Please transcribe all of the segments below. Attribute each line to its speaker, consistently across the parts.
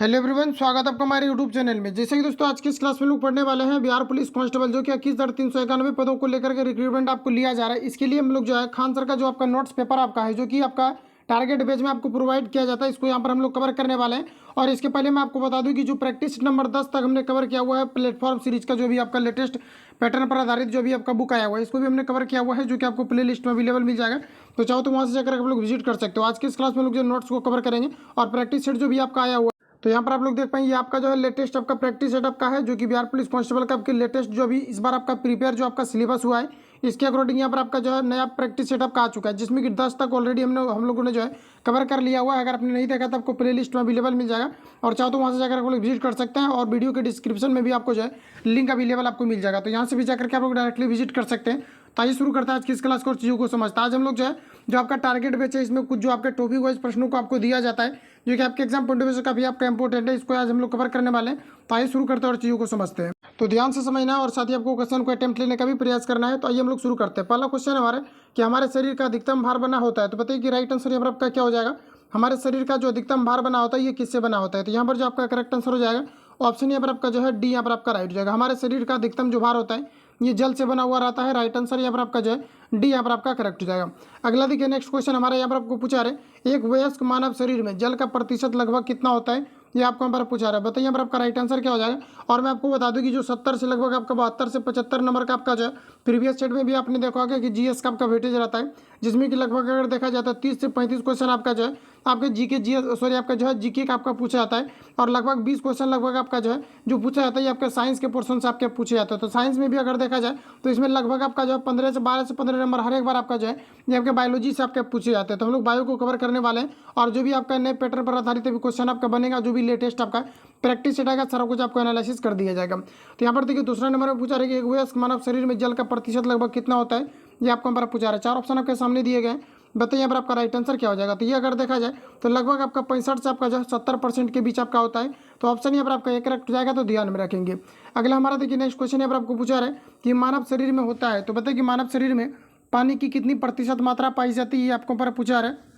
Speaker 1: Hello everyone, स्वागत है आपका हमारे यूट्यूब चैनल में। जैसे कि दोस्तों आज की इस क्लास में लोग पढ़ने वाले हैं बिहार पुलिस कांस्टेबल, जो कि 21,391 पदों को लेकर के रिक्रूटमेंट आपको लिया जा रहा है। इसके लिए हम लोग जो है खान सर का जो आपका नोट्स पेपर आपका है, जो कि आपका टारगेट बेस में आपको प्रोवाइड किया जाता है, इसको यहाँ पर हम लोग कवर करने वाले हैं। और इसके पहले मैं आपको बता दूं कि जो प्रैक्टिस नंबर 10 तक हमने कवर किया हुआ है प्लेटफॉर्म सीरीज का, जो भी आपका लेटेस्ट पैटर्न पर आधारित जो भी आपका बुक आया हुआ है, इसको भी हमने कवर किया हुआ है, जो कि आपको प्ले लिस्ट में अवेलेबल मिल जाएगा। तो चाहो तो वहाँ से जाकर आप लोग विजिट कर सकते हो। आज की इस क्लास में लोग जो नोट्स को कवर करेंगे और प्रैक्टिस सेट जो भी आपका आया हुआ, तो यहाँ पर आप लोग देख पाएंगे ये आपका जो है लेटेस्ट आपका प्रैक्टिस सेट आपका है, जो कि बिहार पुलिस कांस्टेबल का आपके लेटेस्ट जो भी इस बार आपका प्रिपेयर जो आपका सिलेबस हुआ है, इसके अकॉर्डिंग यहाँ पर आपका जो है नया प्रैक्टिस सेट आपका आ चुका है, जिसमें कि 10 तक ऑलरेडी हम लोगों ने जो है कवर कर लिया हुआ है। अगर आपने नहीं देखा तो आपको प्ले लिस्ट में अवेलेबल मिल जाएगा, और चाहो तो वहाँ से जाकर आप लोग विजिट कर सकते हैं। और वीडियो के डिस्क्रिप्शन में भी आपको जो है लिंक अवेलेबल आपको मिल जाएगा, तो यहाँ से भी जाकर के आप लोग डायरेक्टली विजिट कर सकते हैं। तो आइए शुरू करता है आज की इस क्लास को और चीज़ों को समझता है। आज हम लोग जो है जो आपका टारगेट बेच है, इसमें कुछ जो आपके टॉपिक वाइज प्रश्नों को आपको दिया जाता है, जो कि आपके एग्जाम पॉइंट ऑफ व्यू से काफी आपका इंपॉर्टेंट है। इसको आज हम लोग कवर करने वाले हैं। तो आइए शुरू करते हैं और चीज़ों को समझते हैं। तो ध्यान से समझना है और साथ ही आपको क्वेश्चन को अटेम्प्ट लेने का भी प्रयास करना है। तो आइए हम लोग शुरू करते हैं। पहला क्वेश्चन हमारे कि हमारे शरीर का अधिकतम भार बना होता है, तो बताइए कि राइट आंसर यहाँ पर आपका क्या हो जाएगा। हमारे शरीर का जो अधिकतम भार बना होता है ये किससे बना होता है, तो यहाँ पर जो आपका करेक्ट आंसर हो जाएगा ऑप्शन यहाँ पर आपका जो है डी यहाँ पर आपका राइट हो जाएगा। हमारे शरीर का अधिकतम जो भार होता है ये जल से बना हुआ रहता है। राइट आंसर यहाँ पर आपका जो है डी यहाँ पर आपका करेक्ट हो जाएगा। अगला देखिए नेक्स्ट क्वेश्चन हमारे यहाँ पर आपको पूछा रहे एक वयस्क मानव शरीर में जल का प्रतिशत लगभग कितना होता है, ये आपको यहाँ पर पूछा रहा है। बताइए यहाँ पर आपका राइट आंसर क्या हो जाएगा। और मैं आपको बता दूं कि जो 70 से लगभग आपका 72 से 75 नंबर का आपका जो है प्रीवियस सेट में भी आपने देखा होगा कि जीएस का आपका वेटेज रहता है, जिसमें कि लगभग अगर देखा जाता है 30 से 35 क्वेश्चन आपका जो है आपके आपका जो है जीके का आपका पूछा जाता है, और लगभग 20 क्वेश्चन लगभग आपका जो है जो पूछा जाता है ये आपके साइंस के पोर्शन से आपके पूछे जाते हैं। तो साइंस में भी अगर देखा जाए तो इसमें लगभग आपका जो है 15 से 12 से 15 नंबर हर एक बार आपका जो है ये आपके बायोलॉजी से आपके पूछे जाते हैं। तो हम लोग बायो को कवर करने वाले हैं, और जो भी आपका नए पैटर्न पर आधारित भी क्वेश्चन आपका बनेगा, जो भी लेटेस्ट आपका प्रैक्टिस सेट आएगा, सारा कुछ आपको एनालिसिस कर दिया जाएगा। तो यहाँ पर देखिए दूसरा नंबर में पूछा रहा है कि एक वयस्क मानव शरीर में जल का प्रतिशत लगभग कितना होता है, ये आपको यहाँ पर पूछा रहा है। 4 ऑप्शन आपके सामने दिए गए। बताइए यहाँ पर आपका राइट आंसर क्या हो जाएगा। तो ये अगर देखा जाए तो लगभग आपका 65 से आपका जो है 70% के बीच आपका होता है। तो ऑप्शन यहाँ पर आपका एक करेक्ट हो जाएगा, तो ध्यान में रखेंगे। अगला हमारा देखिए नेक्स्ट क्वेश्चन यहाँ पर आपको पूछा रहा है कि मानव शरीर में होता है, तो बताइए कि मानव शरीर में पानी की कितनी प्रतिशत मात्रा पाई जाती है, ये आपको पर पूछा रहा है।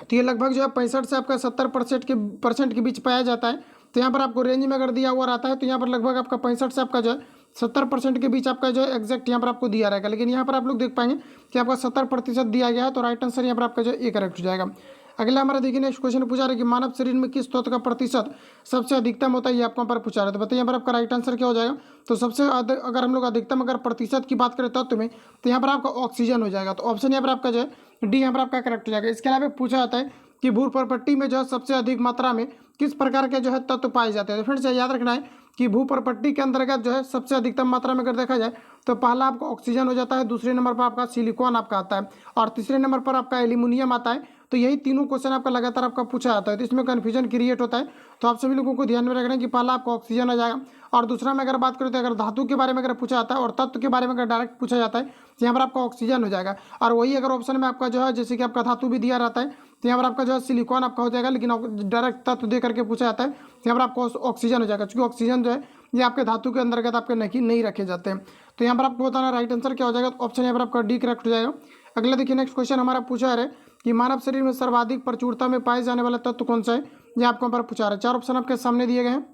Speaker 1: तो ये लगभग जो है 65 से आपका 70% के बीच पाया जाता है। तो यहाँ पर आपको रेंज में अगर दिया हुआ रहता है तो यहाँ पर लगभग आपका 65 से आपका जो है 70% के बीच आपका जो है एग्जैक्ट यहाँ पर आपको दिया रहेगा। लेकिन यहाँ पर आप लोग देख पाएंगे कि आपका 70% दिया गया है, तो राइट आंसर यहाँ पर आपका जो है ए करेक्ट हो जाएगा। अगला हमारा देखिए नेक्स्ट क्वेश्चन पूछा रहा है कि मानव शरीर में किस तत्व का प्रतिशत सबसे अधिकतम होता है, ये आपको पर पूछा रहा है। तो बताइए यहाँ पर आपका राइट आंसर क्या हो जाएगा। तो सबसे अगर हम लोग अधिकतम अगर प्रतिशत की बात करें तत्व में, तो यहाँ पर आपका ऑक्सीजन हो जाएगा। तो ऑप्शन यहाँ पर आपका जो है डी यहाँ पर आपका करेक्ट हो जाएगा। इसके अलावा पूछा जाता है कि भूपर्पट्टी में जो है सबसे अधिक मात्रा में किस प्रकार के जो है तत्व पाए जाते हैं। तो फिर से याद रखना है कि भूपर्पट्टी के अंतर्गत जो है सबसे अधिकतम मात्रा में अगर देखा जाए तो पहला आपका ऑक्सीजन हो जाता है, दूसरे नंबर पर आपका सिलिकॉन आपका आता है, और तीसरे नंबर पर आपका एल्यूमिनियम आता है। तो यही तीनों क्वेश्चन आपका लगातार आपका पूछा जाता है, तो इसमें कन्फ्यूजन क्रिएट होता है। तो आप सभी लोगों को ध्यान में रखना है कि पहला आपका ऑक्सीजन आ जाएगा, और दूसरा में अगर बात करें तो अगर धातु के बारे में अगर पूछा जाता है और तत्व के बारे में अगर डायरेक्ट पूछा जाता है तो यहाँ पर आपका ऑक्सीजन हो जाएगा। और वही अगर ऑप्शन में आपका जो है जैसे कि आपका धातु भी दिया रहता है तो यहाँ पर आपका जो है सिलिकॉन आपका हो जाएगा, लेकिन डायरेक्ट तत्व दे करके पूछा जाता है तो यहाँ पर आपको ऑक्सीजन हो जाएगा, क्योंकि ऑक्सीजन जो है ये आपके धातु के अंतर्गत आपके नहीं रखे जाते हैं। तो यहाँ पर आपको बताना राइट आंसर क्या हो जाएगा। तो ऑप्शन यहाँ पर आपका डी करेक्ट हो जाएगा। अगला देखिए नेक्स्ट क्वेश्चन हमारा पूछा है कि मानव शरीर में सर्वाधिक प्रचुरता में पाए जाने वाला तत्व कौन सा है, ये आपको यहाँ पर पूछा रहा है। 4 ऑप्शन आपके सामने दिए गए हैं,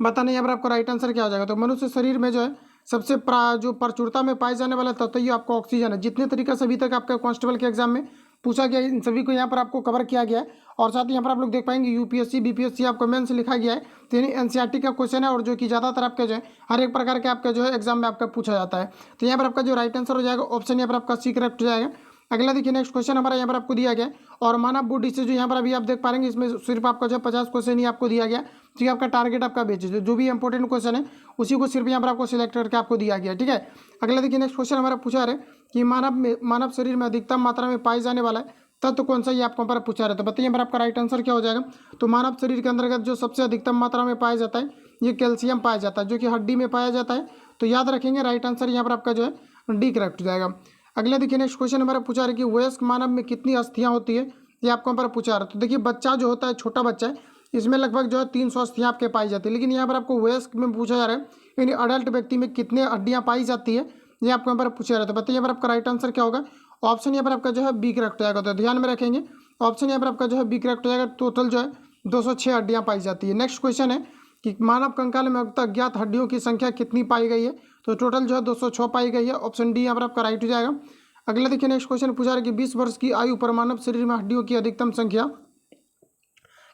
Speaker 1: बताना यहाँ पर आपको राइट आंसर क्या हो जाएगा। तो मनुष्य शरीर में जो है सबसे जो प्रचुरता में पाए जाने वाला तत्व ये आपका ऑक्सीजन है। जितने तरीके से अभी तक आपका कांस्टेबल के एग्जाम में पूछा गया इन सभी को यहाँ पर आपको कवर किया गया है, और साथ ही यहाँ पर आप लोग देख पाएंगे यूपीएससी बीपीएससी आपको मेन से लिखा गया है, तो यानी एनसीईआरटी का क्वेश्चन है, और जो कि ज़्यादातर आपके जो है हर एक प्रकार के आपका जो है एग्जाम में आपका पूछा जाता है। तो यहाँ पर आपका जो राइट आंसर हो जाएगा ऑप्शन यहाँ पर आपका सी करेक्ट हो जाएगा। अगला देखिए नेक्स्ट क्वेश्चन हमारा यहाँ पर आपको दिया गया, और मानव बुद्धि से जो यहाँ पर अभी आप देख पाएंगे इसमें सिर्फ आपका जो 50 क्वेश्चन ही आपको दिया गया, ठीक है। आपका टारगेट आपका बेच जो भी इंपॉर्टेंट क्वेश्चन है उसी को सिर्फ यहाँ पर आपको सिलेक्ट करके आपको दिया गया, ठीक है। अगला देखिए नेक्स्ट क्वेश्चन हमारा पूछा रहे कि मानव शरीर में अधिकतम मात्रा में पाए जाने वाला है तत्व कौन सा, ये आपको पर पूछा रहे। तो बताइए यहाँ पर आपका राइट आंसर क्या हो जाएगा। तो मानव शरीर के अंतर्गत जो सबसे अधिकतम मात्रा में पाया जाता है ये कैल्शियम पाया जाता है, जो कि हड्डी में पाया जाता है। तो याद रखेंगे राइट आंसर यहाँ पर आपका जो है डी करेक्ट हो जाएगा। अगला देखिए नेक्स्ट क्वेश्चन हमारा पूछा रहा है कि वयस्क मानव में कितनी अस्थियां होती है, ये आपको पर पूछा रहा है। तो देखिए बच्चा जो होता है छोटा बच्चा है इसमें लगभग जो है 300 अस्थियां आपके पाई जाती है, लेकिन यहाँ पर आपको वयस्क में पूछा जा रहा है यानी अडल्ट व्यक्ति में कितने हड्डियां पाई जाती है, ये आपको यहाँ पर पूछा रहा है। तो बताइए यहाँ पर आपका राइट आंसर क्या होगा। ऑप्शन यहाँ पर आपका जो है बी करेक्ट हो जाएगा। तो ध्यान में रखेंगे ऑप्शन यहाँ पर आपका जो है बी करेक्ट हो जाएगा। टोटल जो है 206 हड्डियां पाई जाती है। नेक्स्ट क्वेश्चन है कि मानव कंकाल में अब तक ज्ञात हड्डियों की संख्या कितनी पाई गई है? तो टोटल जो है 206 पाई गई है। ऑप्शन डी यहाँ पर आपका राइट हो जाएगा। अगला देखिए नेक्स्ट क्वेश्चन पूछा है कि 20 वर्ष की आयु पर मानव शरीर में हड्डियों की अधिकतम संख्या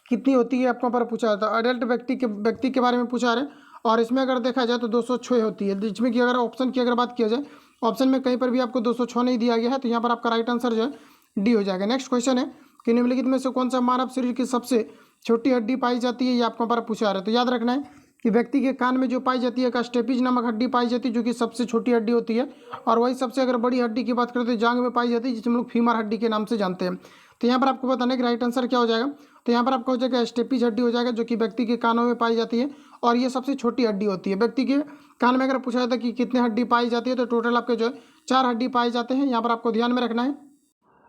Speaker 1: कितनी होती है? आपको पर पूछा था अडल्ट व्यक्ति के बारे में पूछा है और इसमें अगर देखा जाए तो 206 होती है, जिसमें कि अगर ऑप्शन की अगर बात किया जाए ऑप्शन में कहीं पर भी आपको 206 नहीं दिया गया है, तो यहाँ पर आपका राइट आंसर जो है डी हो जाएगा। नेक्स्ट क्वेश्चन है कि निम्नलिखित में से कौन सा मानव शरीर की सबसे छोटी हड्डी पाई जाती है? ये आपको पर पूछा है। तो याद रखना है कि व्यक्ति के कान में जो पाई जाती है स्टेपिज नामक हड्डी पाई जाती है, जो कि सबसे छोटी हड्डी होती है। और वही सबसे अगर बड़ी हड्डी की बात करें तो जांग में पाई जाती है, जिसे हम लोग फीमर हड्डी के नाम से जानते हैं। तो यहाँ पर आपको बताना है कि राइट आंसर क्या हो जाएगा। तो यहाँ पर आपका हो जाएगा स्टेपिज हड्डी हो जाएगा, जो कि व्यक्ति के कानों में पाई जाती है और ये सबसे छोटी हड्डी होती है। व्यक्ति के कान में अगर पूछा जाता है कि कितने हड्डी पाई जाती है, तो टोटल आपके जो है 4 हड्डी पाए जाते हैं। यहाँ पर आपको ध्यान में रखना है।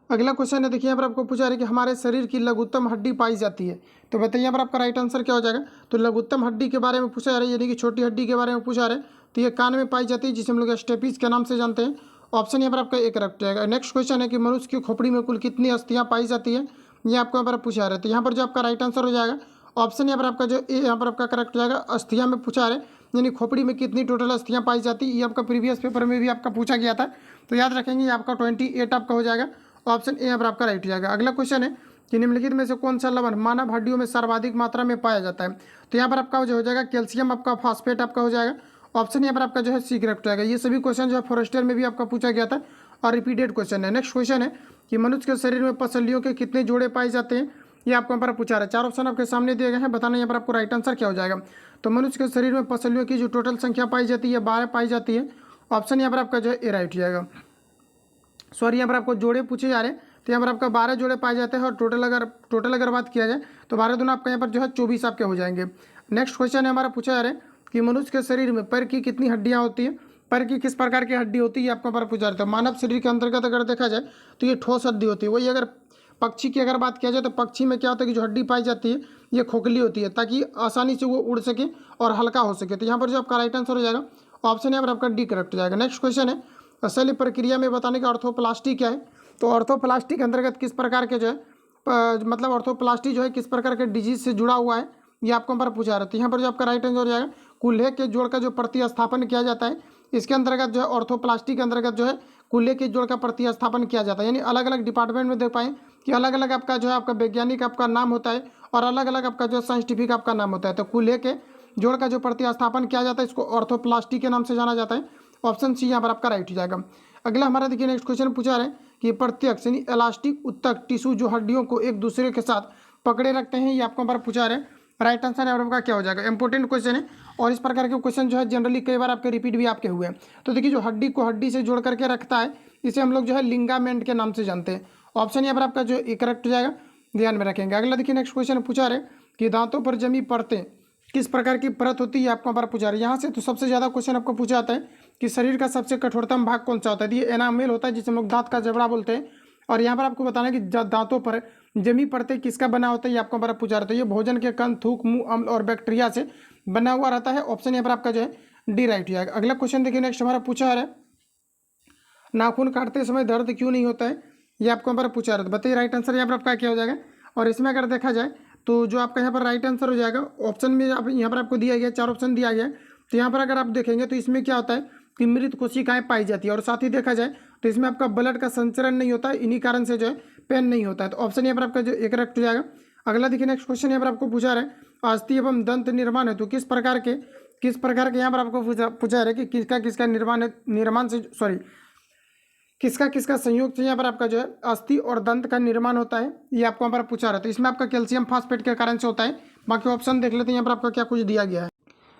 Speaker 1: अगला क्वेश्चन है, देखिए यहाँ पर आपको पूछा है कि हमारे शरीर की लघुत्तम हड्डी पाई जाती है। तो बताइए यहाँ पर आपका राइट आंसर क्या हो जाएगा। तो लघुत्तम हड्डी के बारे में पूछा जा रहा है, यानी कि छोटी हड्डी के बारे में पूछा जा रहा है, तो ये कान में पाई जाती है, जिसे हम लोग स्टेपिज के नाम से जानते हैं। ऑप्शन यहाँ पर आपका एक रख जाएगा। नेक्स्ट क्वेश्चन है कि मनुष्य की खोपड़ी में कुल कितनी अस्थियाँ पाई जाती है? ये आपको यहाँ पर पूछा जा रहा है। तो यहाँ पर जो आपका राइट आंसर हो जाएगा ऑप्शन यहाँ पर आपका जो ए यहाँ पर आपका करेक्ट हो जाएगा। अस्थियाँ में पूछा है, यानी खोपड़ी में कितनी टोटल अस्थियाँ पाई जाती है, ये आपका प्रीवियस पेपर में भी आपका पूछा गया था। तो याद रखेंगे ये आपका 28 आपका हो जाएगा। ऑप्शन ए यहाँ पर आपका राइट हो जाएगा। अगला क्वेश्चन है कि निम्नलिखित में से कौन सा लवण मानव हड्डियों में सर्वाधिक मात्रा में पाया जाता है? तो यहाँ पर आपका जो हो जाएगा कैल्शियम, आपका फॉस्फेट आपका हो जाएगा। ऑप्शन यहाँ पर आपका जो है सी करेक्ट हो जाएगा। ये सभी क्वेश्चन जो है फॉरेस्टर में भी आपका पूछा गया था और रिपीटेड क्वेश्चन है। नेक्स्ट क्वेश्चन है कि मनुष्य के शरीर में पसलियों के कितने जोड़े पाए जाते हैं? ये आपको यहाँ पर पूछा रहा है। 4 ऑप्शन आपके सामने दिए गए हैं, बताना यहाँ पर आपको राइट आंसर क्या हो जाएगा। तो मनुष्य के शरीर में पसलियों की जो टोटल संख्या पाई जाती है 12 पाई जाती है। ऑप्शन यहाँ पर आपका जो है ए राइट हो जाएगा। सॉरी, यहाँ पर आपको जोड़े पूछे जा रहे हैं, तो यहाँ पर आपका 12 जोड़े पाए जाते हैं और टोटल अगर बात किया जाए तो 12 दूना आपका यहाँ पर जो है 24 आपके हो जाएंगे। नेक्स्ट क्वेश्चन है हमारा पूछा जा रहा है कि मनुष्य के शरीर में पैर की कितनी हड्डियाँ होती है? पैर की किस प्रकार की हड्डी होती है आपको पर पूछा जाता है। मानव शरीर के अंतर्गत अगर देखा जाए तो ये ठोस हड्डी होती है। वही अगर पक्षी की अगर बात किया जाए तो पक्षी में क्या होता है कि जो हड्डी पाई जाती है ये खोखली होती है, ताकि आसानी से वो उड़ सके और हल्का हो सके। तो यहाँ पर जो आपका राइट आंसर हो जाएगा ऑप्शन यहाँ पर आपका डी करेक्ट हो जाएगा। नेक्स्ट क्वेश्चन है शल्य प्रक्रिया में बताने का ऑर्थोप्लास्टी क्या है? तो ऑर्थोप्लास्टी के अंतर्गत किस प्रकार के जो है मतलब ऑर्थोप्लास्टी जो है किस प्रकार के डिजीज से जुड़ा हुआ है, ये आपको पर पूछा रहा है। तो यहाँ पर जो आपका राइट आंसर हो जाएगा कूल्हे के जोड़ का जो प्रतिस्थापन किया जाता है, इसके अंतर्गत जो है ऑर्थोप्लास्टी के अंतर्गत जो है कूल्हे के जोड़ का प्रतिस्थापन किया जाता है। यानी अलग अलग डिपार्टमेंट में देख पाएँ कि अलग अलग आपका जो है आपका वैज्ञानिक आपका नाम होता है और अलग अलग आपका जो साइंटिफिक आपका नाम होता है। तो कूल्हे के जोड़ का जो प्रतिस्थापन किया जाता है इसको ऑर्थोप्लास्टी के नाम से जाना जाता है। ऑप्शन सी यहाँ पर आपका राइट हो जाएगा। अगला हमारा देखिए नेक्स्ट क्वेश्चन पूछा रहे हैं कि प्रत्यक्ष यानी इलास्टिक उत्तक टिश्यू जो हड्डियों को एक दूसरे के साथ पकड़े रखते हैं, ये आपको पर पूछा रहे हैं। राइट आंसर यहाँ पर क्या हो जाएगा। इंपॉर्टेंट क्वेश्चन है और इस प्रकार के क्वेश्चन जो है जनरली कई बार आपके रिपीट भी आपके हुए हैं। तो देखिए जो हड्डी को हड्डी से जोड़ करके रखता है इसे हम लोग जो है लिंगामेंट के नाम से जानते हैं। ऑप्शन यहाँ पर आपका जो करेक्ट हो जाएगा, ध्यान में रखेंगे। अगला देखिए नेक्स्ट क्वेश्चन पूछा रहे कि दांतों पर जमी परतें किस प्रकार की परत होती है, आपको पर पूछा रहे। यहाँ से तो सबसे ज़्यादा क्वेश्चन आपको पूछा जाता है कि शरीर का सबसे कठोरतम भाग कौन सा होता है। ये एनामेल होता है, जिसे हम लोग दांत का जबड़ा बोलते हैं। और यहाँ पर आपको बताना है कि दांतों पर जमी परतें किसका बना होता है, ये आपको पर पूछा रहे। तो ये भोजन के कण, थूक, मुंह, अम्ल और बैक्टीरिया से बना हुआ रहता है। ऑप्शन यहाँ पर आपका जो है डी राइट हो जाएगा। अगला क्वेश्चन देखिए नेक्स्ट हमारा पूछा रहा है नाखून काटते समय दर्द क्यों नहीं होता है, ये आपको पर पूछा रहा है। बताइए राइट आंसर यहाँ पर आपका क्या हो जाएगा। और इसमें अगर देखा जाए तो जो आपका यहाँ पर राइट आंसर हो जाएगा ऑप्शन में यहाँ पर आपको दिया गया 4 ऑप्शन दिया गया है। तो यहाँ पर अगर आप देखेंगे तो इसमें क्या होता है कि मृत कोशिकाएं पाई जाती है और साथ ही देखा जाए तो इसमें आपका ब्लड का संचरण नहीं होता है, इन्हीं कारण से जो है पेन नहीं होता है। तो ऑप्शन यहाँ पर आपका जो एक करेक्ट हो जाएगा। अगला देखिए नेक्स्ट क्वेश्चन यहाँ पर आपको पूछा रहा है अस्थि एवं दंत निर्माण है तो किस प्रकार के यहाँ पर आपको पूछा रहा है कि किसका किसका संयोग से यहाँ पर आपका जो है अस्थि और दंत का निर्माण होता है, ये आपको यहाँ पर पूछा रहा है। तो इसमें आपका कैल्शियम फॉस्फेट के कारण से होता है। बाकी ऑप्शन देख लेते हैं यहाँ पर आपका क्या कुछ दिया गया है।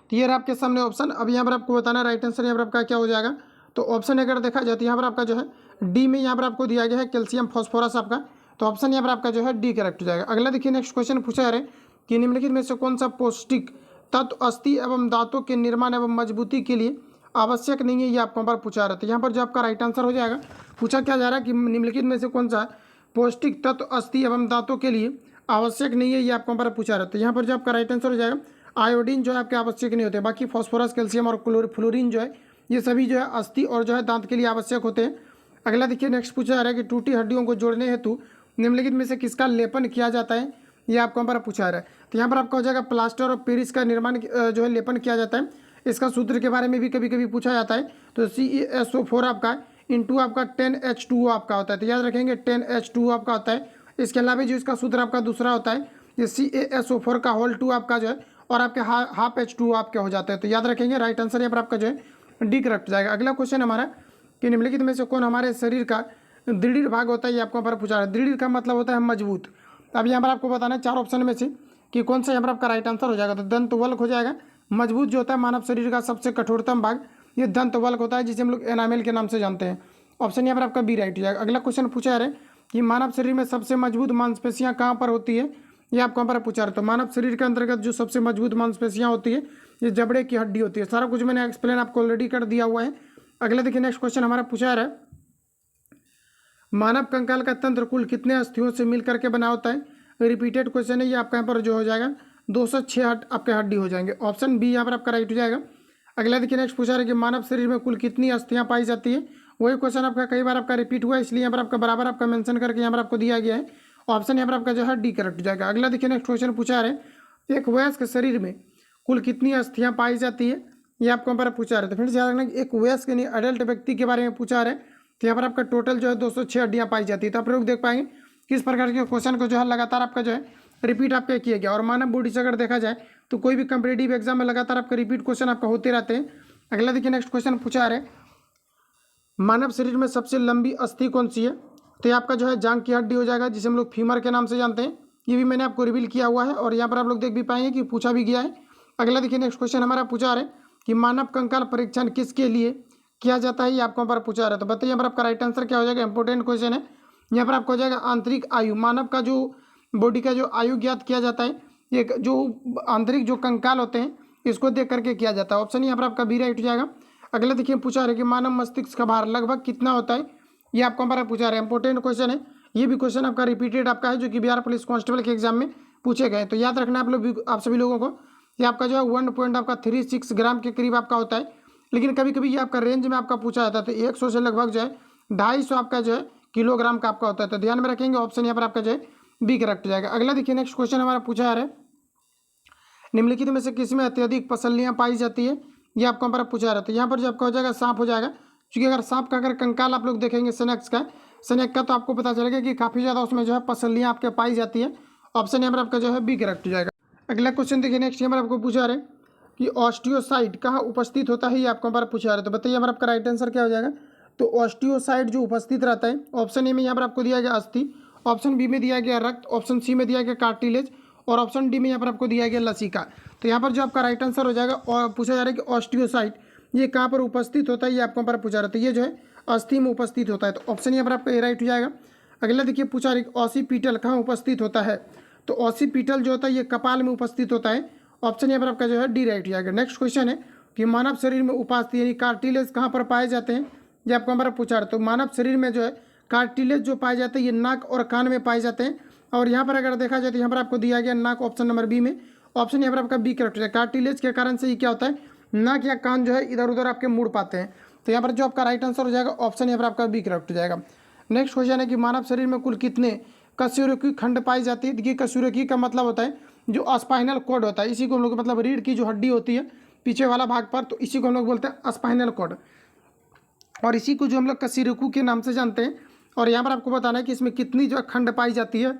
Speaker 1: तो ये आपके सामने ऑप्शन। अब यहाँ पर आपको बताना राइट आंसर यहाँ पर आपका क्या हो जाएगा। तो ऑप्शन अगर देखा जाए तो यहाँ पर आपका जो है डी में यहाँ पर आपको दिया गया है कैल्शियम फॉस्फोरस आपका। तो ऑप्शन यहाँ पर आपका जो है डी करेक्ट हो जाएगा। अगला देखिए नेक्स्ट क्वेश्चन पूछा जा रहा है कि निम्नलिखित में से कौन सा पौष्टिक तत्व अस्थि एवं दांतों के निर्माण एवं मजबूती के लिए आवश्यक नहीं है, ये आपको पर पूछा रहा है। यहाँ पर जो आपका राइट आंसर हो जाएगा पूछा क्या जा रहा है कि निम्नलिखित में से कौन सा पौष्टिक तत्व अस्थि एवं दांतों के लिए आवश्यक नहीं है, ये आपको पर पूछा रहा है। यहाँ पर जो आपका राइट आंसर हो जाएगा आयोडीन जो है आपके आवश्यक नहीं होते, बाकी फॉस्फोरस, कैल्शियम और फ्लोरीन जो है ये सभी जो है अस्थि और जो है दांत के लिए आवश्यक होते हैं। अगला देखिए नेक्स्ट पूछा जा रहा है कि टूटी हड्डियों को जोड़ने हेतु निम्नलिखित में से किसका लेपन किया जाता है, ये आपको यहाँ पर पूछा रहा है। तो यहाँ पर आपका हो जाएगा प्लास्टर ऑफ पेरिस का निर्माण जो है लेपन किया जाता है, इसका सूत्र के बारे में भी कभी कभी पूछा जाता है। तो CaSO4 आपका इंटू आपका 10H2O आपका होता है, तो याद रखेंगे 10H2O आपका होता है। इसके अलावा जो इसका सूत्र आपका दूसरा होता है ये CaSO4 का होल 2 आपका जो है और आपके हाफ H2O आपके हो जाते हैं। तो याद रखेंगे राइट आंसर यहाँ पर आपका जो है डी करेक्ट जाएगा। अगला क्वेश्चन हमारा कि निम्नलिखित में से कौन हमारे शरीर का दृढ़ भाग होता है, ये आपको यहाँ पर पूछा रहा है। दृढ़ का मतलब होता है मजबूत। अब यहाँ पर आपको बताना है 4 ऑप्शन में से कि कौन सा यहाँ पर आपका राइट आंसर हो जाएगा। तो दंतवल्क हो जाएगा। मजबूत जो होता है मानव शरीर का सबसे कठोरतम भाग ये दंतवल्क होता है, जिसे हम लोग एनामेल के नाम से जानते हैं। ऑप्शन यहाँ पर आपका बी राइट हो जाएगा। अगला क्वेश्चन पूछा है कि मानव शरीर में सबसे मजबूत मांसपेशियां कहाँ पर होती है, ये आपको यहाँ पर पूछा रहे। तो मानव शरीर के अंतर्गत जो सबसे मजबूत मांसपेशियां होती है ये जबड़े की हड्डी होती है। सारा कुछ मैंने एक्सप्लेन आपको ऑलरेडी कर दिया हुआ है। अगला देखिए नेक्स्ट क्वेश्चन हमारा पूछा है मानव कंकाल का तंत्र कुल कितने अस्थियों से मिलकर के बना होता है। रिपीटेड क्वेश्चन है ये आपका यहाँ पर जो हो जाएगा 206 आपके हड्डी हो जाएंगे। ऑप्शन बी यहाँ पर आपका राइट हो जाएगा। अगला देखिए नेक्स्ट पूछा है कि मानव शरीर में कुल कितनी अस्थियां पाई जाती है। वही क्वेश्चन आपका कई बार आपका रिपीट हुआ है, इसलिए यहाँ पर आपका बराबर आपका मेंशन करके यहाँ पर आपको दिया गया है। ऑप्शन यहाँ पर आपका जो है डी करेक्ट हो जाएगा। अगला देखिए नेक्स्ट क्वेश्चन पूछा है एक वयस्क शरीर में कुल कितनी अस्थियां पाई जाती है, ये आपको यहाँ पर पूछा रहे। तो फिर से याद रखना कि एक वयस्क यानी अडल्ट व्यक्ति के बारे में पूछा रहे। तो यहाँ पर आपका टोटल जो है 206 हड्डियाँ पाई जाती है। तो आप लोग देख पाएंगे किस प्रकार के क्वेश्चन को जो है लगातार आपका जो है रिपीट आपका किया गया। और मानव बॉडी से अगर देखा जाए तो कोई भी कंपिटेटिव एग्जाम में लगातार आपका रिपीट क्वेश्चन आपका होते रहते हैं। अगला देखिए नेक्स्ट क्वेश्चन पूछा है मानव शरीर में सबसे लंबी अस्थि कौन सी है। तो ये आपका जो है जांघ की हड्डी हो जाएगा, जिसे हम लोग फीमर के नाम से जानते हैं। ये भी मैंने आपको रिवील किया हुआ है और यहाँ पर आप लोग देख भी पाएंगे कि पूछा भी गया है। अगला देखिए नेक्स्ट क्वेश्चन हमारा पूछा है कि मानव कंकाल परीक्षण किसके लिए किया जाता है, ये आपको यहाँ पर पूछा रहा है। तो बताइए यहाँ पर आपका राइट आंसर क्या हो जाएगा। इंपॉर्टेंट क्वेश्चन है। यहाँ पर आपको हो जाएगा आंतरिक आयु, मानव का जो बॉडी का जो आयु ज्ञात किया जाता है, ये जो आंतरिक जो कंकाल होते हैं इसको देख करके किया जाता है। ऑप्शन यहाँ पर आपका बी राइट हो जाएगा। अगला देखिए पूछा रहे कि मानव मस्तिष्क का भार लगभग कितना होता है, ये आपको हमारा पूछा रहे। इंपॉर्टेंट क्वेश्चन है। ये भी क्वेश्चन आपका रिपीटेड आपका है, जो कि बिहार पुलिस कांस्टेबल के एग्जाम में पूछे गए। तो याद रखना आप सभी लोगों को ये आपका जो है 1.36 ग्राम के करीब आपका होता है। लेकिन कभी कभी ये आपका रेंज में आपका पूछा जाता है, तो 100 से लगभग जो है 250 आपका जो है किलोग्राम का आपका होता है। तो ध्यान में रखेंगे ऑप्शन यहाँ पर आपका जो है बी करेक्ट हो जाएगा। अगला देखिए नेक्स्ट क्वेश्चन हमारा पूछा है निम्नलिखित में से किसमें अत्यधिक पसलियाँ पाई जाती है, ये आपको हमारा पूछा रहा है। तो यहाँ पर जो आपका हो जाएगा सांप हो जाएगा, क्योंकि अगर सांप का अगर कंकाल आप लोग देखेंगे स्नेक का तो आपको पता चलेगा कि काफ़ी ज़्यादा उसमें जो है पसलियाँ आपके पाई जाती है। ऑप्शन यहाँ पर आपका जो है बी करेक्ट हो जाएगा। अगला क्वेश्चन देखिए नेक्स्ट यहाँ पर आपको पूछा रहे कि ऑस्टियोसाइट कहाँ उपस्थित होता है, ये आपको हमारा पूछा रहे। तो बताइए यहाँ पर आपका राइट आंसर क्या हो जाएगा। तो ऑस्टियोसाइट जो उपस्थित रहता है, ऑप्शन ए में यहाँ पर आपको दिया गया अस्थि, ऑप्शन बी में दिया गया रक्त, ऑप्शन सी में दिया गया कार्टिलेज और ऑप्शन डी में यहाँ पर आपको दिया गया लसिका। तो यहाँ पर जो आपका राइट आंसर हो जाएगा और पूछा जा रहा है कि ऑस्टियोसाइट ये कहाँ पर उपस्थित होता है, ये आपको पर पूछा रहा था। ये जो है अस्थि में उपस्थित होता है। तो ऑप्शन यहाँ पर आपका ए राइट हो जाएगा। अगला देखिए पूछा रहा है ऑसिपिटल कहाँ उपस्थित होता है। तो ऑसिपिटल जो होता है ये कपाल में उपस्थित होता है। ऑप्शन यहाँ पर आपका जो है डी राइट हो जाएगा। नेक्स्ट क्वेश्चन है कि मानव शरीर में उपास्थि यानी कार्टिलेज कहाँ पर पाए जाते हैं, ये आपको हमारा पूछा रहा है। तो मानव शरीर में जो है कार्टिलेज जो पाए जाते हैं ये नाक और कान में पाए जाते हैं। और यहाँ पर अगर देखा जाए तो यहाँ पर आपको दिया गया नाक, ऑप्शन नंबर बी में। ऑप्शन यहाँ पर आपका बी करेक्ट हो जाएगा। कार्टिलेज के कारण से ये क्या होता है, नाक या कान जो है इधर उधर आपके मुड़ पाते हैं। तो यहाँ पर जो आपका राइट आंसर हो जाएगा ऑप्शन यहाँ पर आपका बी करेक्ट हो जाएगा। नेक्स्ट क्वेश्चन है कि मानव शरीर में कुल कितने कशेरुकी खंड पाई जाती है। देखिए कशेरुकी का मतलब होता है जो स्पाइनल कॉर्ड होता है, इसी को हम लोग मतलब रीढ़ की जो हड्डी होती है पीछे वाला भाग पर, तो इसी को हम लोग बोलते हैं स्पाइनल कॉर्ड, और इसी को जो हम लोग कशेरुकी के नाम से जानते हैं। और यहाँ पर आपको बताना है कि इसमें कितनी जो खंड पाई जाती है,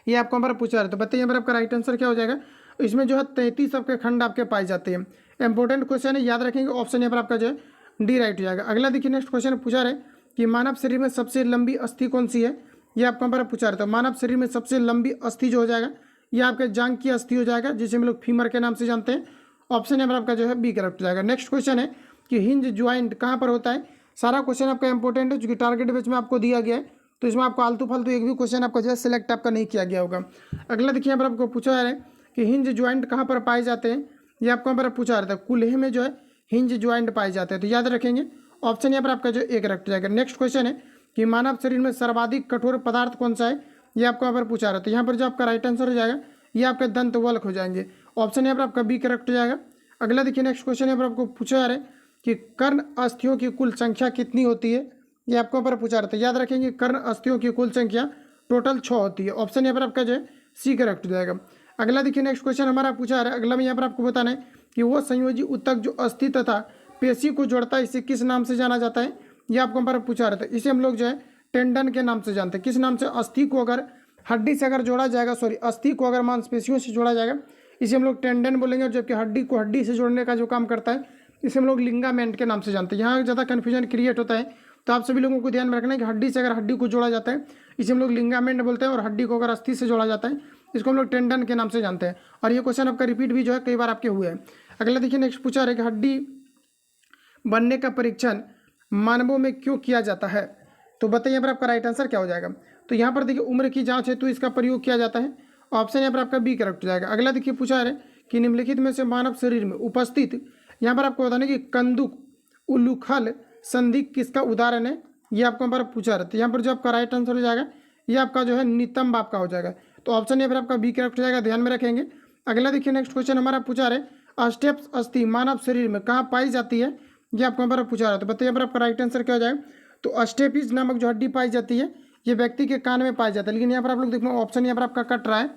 Speaker 1: ये आपको हमारा पूछा है। तो बताइए यहाँ पर आपका राइट आंसर क्या हो जाएगा। इसमें जो है 33 आपके खंड आपके पाए जाते हैं। इंपॉर्टेंट क्वेश्चन है, याद रखेंगे। ऑप्शन यहाँ पर आपका जो है डी राइट हो जाएगा। अगला देखिए नेक्स्ट क्वेश्चन पूछा रहे कि मानव शरीर में सबसे लंबी अस्थि कौन सी है, ये आपको हमारा पूछा रहे। तो मानव शरीर में सबसे लंबी अस्थि जो हो जाएगा ये आपके जांघ की अस्थि हो जाएगा, जिसे हम लोग फीमर के नाम से जानते हैं। ऑप्शन यहाँ पर आपका जो है बी करेक्ट हो जाएगा। नेक्स्ट क्वेश्चन है कि हिंज ज्वाइंट कहाँ पर होता है। सारा क्वेश्चन आपका इंपॉर्टेंट है, चूँकि टारगेट बेच में आपको दिया गया है, तो इसमें आपको आलतू फालतू एक भी क्वेश्चन आपका जो है सिलेक्ट आपका नहीं किया गया होगा। अगला देखिए यहाँ पर आपको पूछा जा रहा है कि हिंज ज्वाइंट कहाँ पर पाए जाते हैं, ये आपको यहाँ पर पूछा रहा था। कूल्हे में जो है हिंज ज्वाइंट पाए जाते हैं। तो याद रखेंगे ऑप्शन यहाँ पर आपका जो एक करेक्ट हो जाएगा। नेक्स्ट क्वेश्चन है कि मानव शरीर में सर्वाधिक कठोर पदार्थ कौन सा है, ये आपको यहाँ पर पूछा रहा था। यहाँ पर जो आपका राइट आंसर हो जाएगा ये आपके दंतवल्क हो जाएंगे। ऑप्शन यहाँ पर आपका बी करेक्ट हो जाएगा। अगला देखिए नेक्स्ट क्वेश्चन यहाँ पर आपको पूछा जा रहा है कि कर्ण अस्थियों की कुल संख्या कितनी होती है, ये आपको यहाँ पर पूछा रहा था। याद रखेंगे कर्ण अस्थियों की कुल संख्या टोटल 6 होती है। ऑप्शन यहाँ पर आपका जो है सी करेक्ट हो जाएगा। अगला देखिए नेक्स्ट क्वेश्चन हमारा पूछा है, अगला में यहाँ पर आपको बताना है कि वो संयोजी ऊतक जो अस्थि तथा पेशी को जोड़ता है इसे किस नाम से जाना जाता है। ये आपको हमारा पूछा रहता है। इसे हम लोग जो है टेंडन के नाम से जानते हैं। किस नाम से? अस्थि को अगर हड्डी से अगर जोड़ा जाएगा, सॉरी अस्थि को अगर मांसपेशियों से जोड़ा जाएगा इसे हम लोग टेंडन बोलेंगे, और जबकि हड्डी को हड्डी से जोड़ने का जो काम करता है इसे हम लोग लिंगामेंट के नाम से जानते हैं। यहाँ ज़्यादा कन्फ्यूजन क्रिएट होता है, तो आप सभी लोगों को ध्यान में रखना है कि हड्डी से अगर हड्डी को जोड़ा जाता है इसे हम लोग लिंगामेंट बोलते हैं, और हड्डी को अगर अस्थि से जोड़ा जाता है इसको हम लोग टेंडन के नाम से जानते हैं। और ये क्वेश्चन आपका रिपीट भी जो है कई बार आपके हुए हैं। अगला देखिए नेक्स्ट पूछा है कि हड्डी बनने का परीक्षण मानवों में क्यों किया जाता है। तो बताइए यहाँ पर आपका राइट आंसर क्या हो जाएगा। तो यहाँ पर देखिए उम्र की जांच है तो इसका प्रयोग किया जाता है। ऑप्शन यहाँ पर आपका बी करेक्ट हो जाएगा। अगला देखिए पूछा है कि निम्नलिखित में से मानव शरीर में उपस्थित, यहाँ पर आपको बताना कि कंदुक उलूखल संधि किसका उदाहरण है। ये आपको हमारा पूछा रहता है। यहाँ पर जो आपका राइट आंसर हो जाएगा ये आपका जो है नितंब आपका हो जाएगा। तो ऑप्शन यहाँ पर आपका बी करेक्ट हो जाएगा, ध्यान में रखेंगे। अगला देखिए नेक्स्ट क्वेश्चन हमारा पूछा है अस्टेप्स अस्थि मानव शरीर में कहाँ पाई जाती है। ये आपको हमारा पूछा रहा है। तो बताइए यहाँ पर आपका राइट आंसर क्या हो जाएगा। तो अस्टेपिस नामक जो हड्डी पाई जाती है ये व्यक्ति के कान में पाई जाता है, लेकिन यहाँ पर आप लोग देखो ऑप्शन यहाँ पर आपका कट रहा है।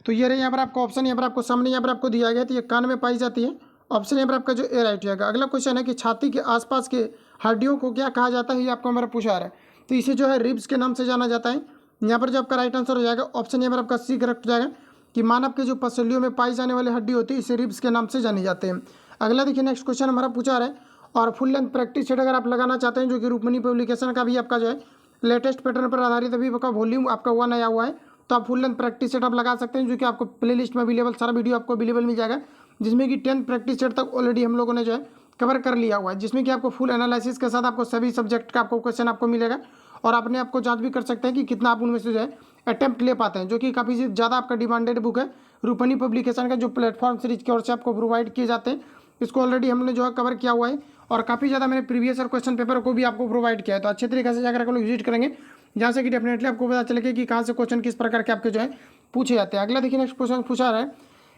Speaker 1: तो ये रहे यहाँ पर आपका ऑप्शन, यहाँ पर आपको सामने यहाँ पर आपको दिया गया, तो ये कान में पाई जाती है। ऑप्शन यहाँ पर आपका जो ए राइट जाएगा। अगला क्वेश्चन है कि छाती के आसपास के हड्डियों को क्या कहा जाता है। ये आपको हमारा पूछा रहा है। तो इसे जो है रिब्स के नाम से जाना जाता है। यहाँ पर जो आपका राइट आंसर हो जाएगा ऑप्शन यहाँ पर आपका सी करेक्ट हो जाएगा कि मानव के जो पसलियों में पाई जाने वाली हड्डी होती है इसे रिब्स के नाम से जाने जाते हैं। अगला देखिए नेक्स्ट क्वेश्चन हमारा पूछा रहा है और फुल लेंथ प्रैक्टिस सेट अगर आप लगाना चाहते हैं जो कि रूपमनी पब्लिकेशन का भी आपका जो है लेटेस्ट पैटर्न पर आधारित अभी आपका वॉल्यूम आपका 1 आया हुआ है, तो आप फुल लेंथ प्रैक्टिस सेट आप लगा सकते हैं जो कि आपको प्लेलिस्ट में अवेलेबल सारा वीडियो आपको अवेलेबल मिल जाएगा, जिसमें कि 10th प्रैक्टिस सेट तक ऑलरेडी हम लोगों ने जो है कवर कर लिया हुआ है, जिसमें कि आपको फुल एनालिसिस के साथ आपको सभी सब्जेक्ट का आपको क्वेश्चन आपको मिलेगा और अपने आपको जांच भी कर सकते हैं कि कितना आप उनमें से जो है अटेम्प्ट ले पाते हैं, जो कि काफ़ी ज़्यादा आपका डिमांडेड बुक है। रूपनी पब्लिकेशन का जो प्लेटफॉर्म सीरीज की ओर से आपको प्रोवाइड किए जाते हैं इसको ऑलरेडी हमने जो है कवर किया हुआ है और काफ़ी ज़्यादा मैंने प्रीवियस और क्वेश्चन पेपर को भी आपको प्रोवाइड किया है। तो अच्छे तरीके से जाकर आप लोग विजिट करेंगे जहाँ से कि डेफिनेटली आपको पता चलेगा कि कहाँ से क्वेश्चन किस प्रकार के आपके जो है पूछे जाते हैं। अगला देखिए नेक्स्ट क्वेश्चन पूछा रहा है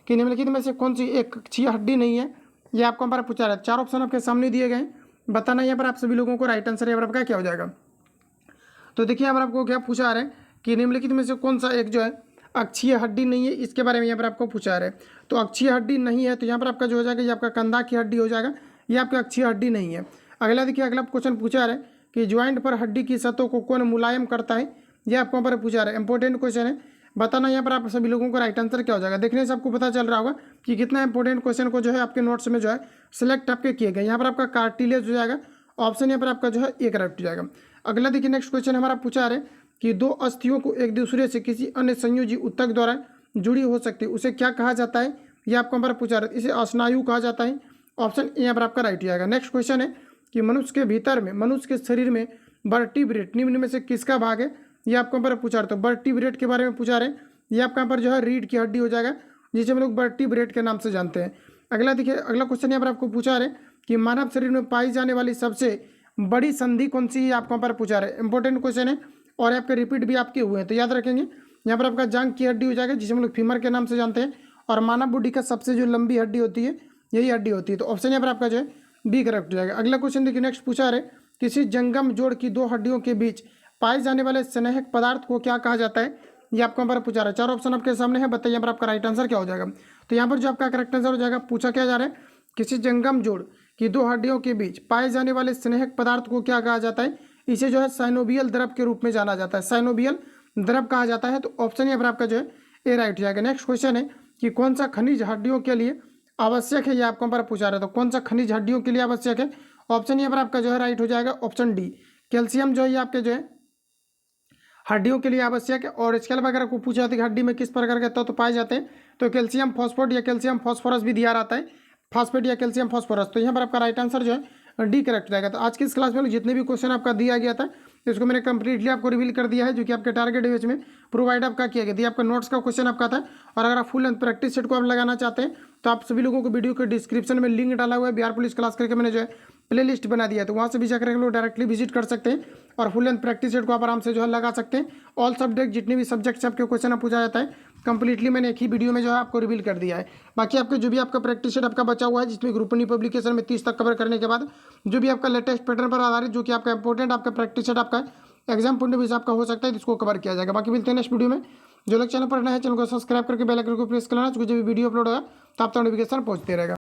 Speaker 1: कि निम्नलिखित में से कौन सी एक अक्षीय हड्डी नहीं है। ये आपको हमारा पूछा रहा है। 4 ऑप्शन आपके सामने दिए गए, बताना यहाँ पर आप सभी लोगों को राइट आंसर यहाँ पर आपका क्या हो जाएगा। तो देखिए यहाँ पर आपको क्या पूछा रहा है कि निम्नलिखित में से कौन सा एक जो है अक्षीय हड्डी नहीं है, इसके बारे में यहाँ पर आपको पूछा रहा है। तो अक्षीय हड्डी नहीं है तो यहाँ पर आपका जो हो जाएगा ये आपका कंधा की हड्डी हो जाएगा, ये आपका अक्षीय हड्डी नहीं है। अगला देखिए अगला क्वेश्चन पूछा रहा है कि ज्वाइंट पर हड्डी की सतहों को कौन मुलायम करता है। ये आपको यहाँ पर पूछा रहा है, इंपॉर्टेंट क्वेश्चन है, बताना यहाँ पर आप सभी लोगों को राइट आंसर क्या हो जाएगा। देखने से आपको पता चल रहा होगा कि कितना इंपॉर्टेंट क्वेश्चन को जो है आपके नोट्स में जो है सिलेक्ट आपके किए गए। यहाँ पर आपका कार्टिलेज हो जाएगा, ऑप्शन यहाँ पर आपका जो है ए करेक्ट हो जाएगा। अगला देखिए नेक्स्ट क्वेश्चन हमारा पूछा रहा है कि 2 अस्थियों को एक दूसरे से किसी अन्य संयोजी ऊतक द्वारा जुड़ी हो सकती है उसे क्या कहा जाता है। ये आपको हमारा पूछा रहा है, इसे स्नायु कहा जाता है, ऑप्शन यहाँ पर आपका राइट हो जाएगा। नेक्स्ट क्वेश्चन है कि मनुष्य के भीतर में मनुष्य के शरीर में वर्टिब्रेट निम्न में से किसका भाग है। ये आपको यहाँ पर पूछा रहा है। तो वर्टिब्रेट के बारे में पूछा रहे हैं, ये आपका यहाँ पर जो है रीढ़ की हड्डी हो जाएगा जिसे हम लोग वर्टिब्रेट के नाम से जानते हैं। अगला देखिए अगला क्वेश्चन यहाँ पर आपको पूछा रहे कि मानव शरीर में पाई जाने वाली सबसे बड़ी संधि कौन सी है, आपको यहाँ पर पूछा रहे। इंपॉर्टेंट क्वेश्चन है और आपके रिपीट भी आपके हुए हैं, तो याद रखेंगे। यहाँ पर आपका जांघ की हड्डी हो जाएगा जिसे हम लोग फीमर के नाम से जानते हैं, और मानव बॉडी का सबसे जो लंबी हड्डी होती है यही हड्डी होती है। तो ऑप्शन यहाँ पर आपका जो है बी करेक्ट हो जाएगा। अगला क्वेश्चन देखिए नेक्स्ट पूछा रहे किसी जंगम जोड़ की 2 हड्डियों के बीच पाए जाने वाले स्नेहक पदार्थ को क्या कहा जाता है। ये आपको यहाँ पर पूछा रहा है। 4 ऑप्शन आपके सामने है, बताइए यहाँ पर आपका राइट आंसर क्या हो जाएगा। तो यहाँ पर जो आपका करेक्ट आंसर हो जाएगा पूछा क्या जा रहा है किसी जंगम जोड़ की 2 हड्डियों के बीच पाए जाने वाले स्नेहक पदार्थ को क्या कहा जाता है। इसे जो है साइनोबियल द्रव के रूप में जाना जाता है, साइनोबियल द्रव कहा जाता है। तो ऑप्शन यहाँ पर आपका जो है ए राइट हो जाएगा। नेक्स्ट क्वेश्चन है कि कौन सा खनिज हड्डियों के लिए आवश्यक है। ये आपको यहाँ पर पूछा रहा है, तो कौन सा खनिज हड्डियों के लिए आवश्यक है। ऑप्शन यहाँ पर आपका जो है राइट हो जाएगा, ऑप्शन डी कैल्शियम जो है आपके जो है हड्डियों के लिए आवश्यक है। और इसके अलावा अगर आपको पूछा जाता है कि हड्डी में किस प्रकार के तत्व पाए जाते हैं तो कैल्शियम फॉस्फेट या कैल्शियम फॉस्फोरस भी दिया रहता है, फॉस्फेट या कैल्शियम फॉस्फोरस। तो यहाँ पर आपका राइट आंसर जो है डी करेक्ट हो जाएगा। तो आज की इस क्लास में जितने भी क्वेश्चन आपका दिया गया था इसको मैंने कंप्लीटली आपको रिवील कर दिया है, जो कि आपके टारगेट बेच में प्रोवाइड आपका किया गया। आपका नोट्स का क्वेश्चन आपका था, और अगर आप फुल एंड प्रैक्टिस सेट को आप लगाना चाहते हैं तो आप सभी लोगों को वीडियो के डिस्क्रिप्शन में लिंक डाला हुआ है, बिहार पुलिस क्लास करके मैंने जो है प्ले लिस्ट बना दिया है, तो वहाँ से भी जाकर लोग डायरेक्टली विजिट कर सकते हैं और फुल एंड प्रैक्टिस सेट को आप आराम से जो है लगा सकते हैं। ऑल सब्जेक्ट जितने भी सब्जेक्ट से आपके क्वेश्चन पूछा जाता है कंप्लीटली मैंने एक ही वीडियो में जो है आपको रिवील कर दिया है। बाकी आपके जो भी आपका प्रैक्टिस सेट आपका बचा हुआ है जिसमें ग्रुपनी पब्लिकेशन में 30 तक कवर करने के बाद जो भी आपका लेटेस्ट पैटर्न पर आधारित जो कि आपका इंपॉर्टेंट आपका प्रैक्टिस सेट आपका एग्जाम पॉइंट ऑफ व्यू से आपका हो सकता है, इसको कवर किया जाएगा। बाकी मिलते हैं नेक्स्ट वीडियो में। जो लोग चैनल पर नए हैं चैनल को सब्सक्राइब करके बेल आइकन को प्रेस कर लेना, जो भी वीडियो अपलोड होगा तो आप तक नोटिफिकेशन पहुंचते रहेगा।